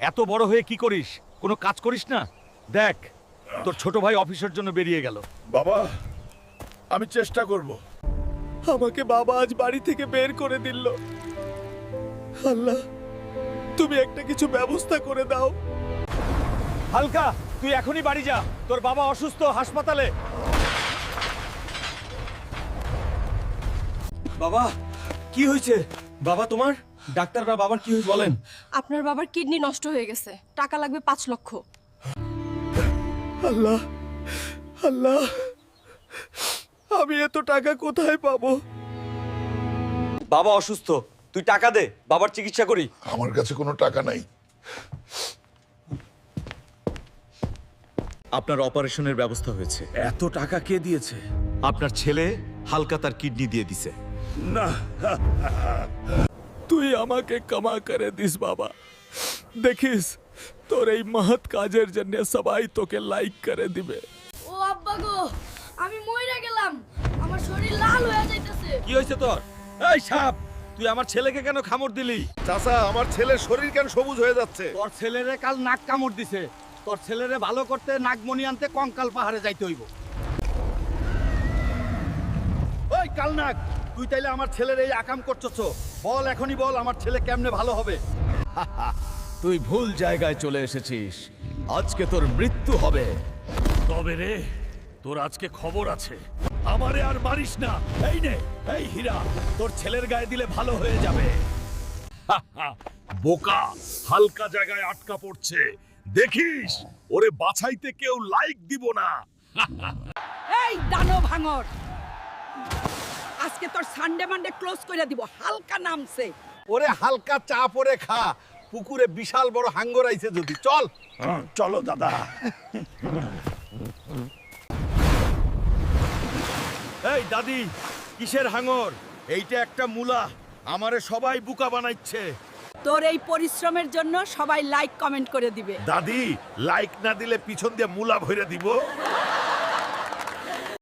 এত বড় হয়ে কি করিস? কোনো কাজ করিস না? দেখ, তোর ছোট ভাই অফিসের জন্য বেরিয়ে গেল। বাবা, আমি চেষ্টা করব। আমাকে বাবা আজ বাড়ি থেকে বের করে দিল। আল্লাহ, তুমি একটা কিছু ব্যবস্থা করে দাও। হালকা, তুই এখনই বাড়ি যা, তোর বাবা অসুস্থ, হাসপাতালে। বাবা, কি হয়েছে? বাবা তোমার? ডাক্তাররা বাবার কি হয়েছে বলেন। আপনার বাবার কিডনি নষ্ট হয়ে গেছে, টাকা লাগবে 5 লক্ষ। আল্লাহ, আল্লাহ, আমি এত টাকা কোথায় পাবো? বাবা অসুস্থ, তুই টাকা দে, বাবার চিকিৎসা করি। আমার কাছে কোনো টাকা নাই। আপনার অপারেশনের ব্যবস্থা হয়েছে। এত টাকা কে দিয়েছে? আপনার ছেলে হালকা তার কিডনি দিয়ে দিছে। না, তুই আমাকে ক্ষমা করে দিস বাবা। দেখিস, তোর এই মহৎ কাজের জন্য সবাই তোকে লাইক করে দিবে। ও আব্বা গো, আমি মইরা গেলাম, আমার শরীর লাল হয়ে যাইতেছে। কি হয়েছে তোর? এই সাপ, তুই আমার ছেলেকে কেন কামড় দিলি? চাচা, আমার ছেলের শরীর কেন সবুজ হয়ে যাচ্ছে? তোর ছেলেরে কাল নাক কামড় দিছে। তোর ছেলেরে ভালো করতে নাগমণি আনতে কঙ্কাল পাহাড়ে যাইতে হইব। ওই কালনাগ, তুই তাইলে আমার ছেলের এই আকাম করছস? বল, এখনই বল, আমার ছেলে কেমনে ভালো হবে? তুই ভুল জায়গায় চলে এসেছিস। আজকে তোর মৃত্যু হবে। তবে রে, তোর আজকে খবর আছে। আমারে আর মারিস না। এই নে, এই হীরা, তোর ছেলের গায়ে দিলে ভালো হয়ে যাবে। বোকা, হালকা জায়গায় আটকা পড়ছে। দেখিস, ওরে বাছাইতে কেউ লাইক দিব না। এই দানো ভাঙর, আজকে তোর সানডে মানডে ক্লোজ করে দিব। হালকা নামছে। ওরে হালকা চা পরে খা, পুকুরে বিশাল বড় হাঙ্গর আইছে যদি। চল চলো দাদা। এই দাদি, কিসের হাঙ্গর? এইটা একটা মুলা, আমারে সবাই বুকা বানাইছে। তোর এই পরিশ্রমের জন্য সবাই লাইক কমেন্ট করে দিবে। দাদি, লাইক না দিলে পিছন দিয়ে মুলা ভরে দিব।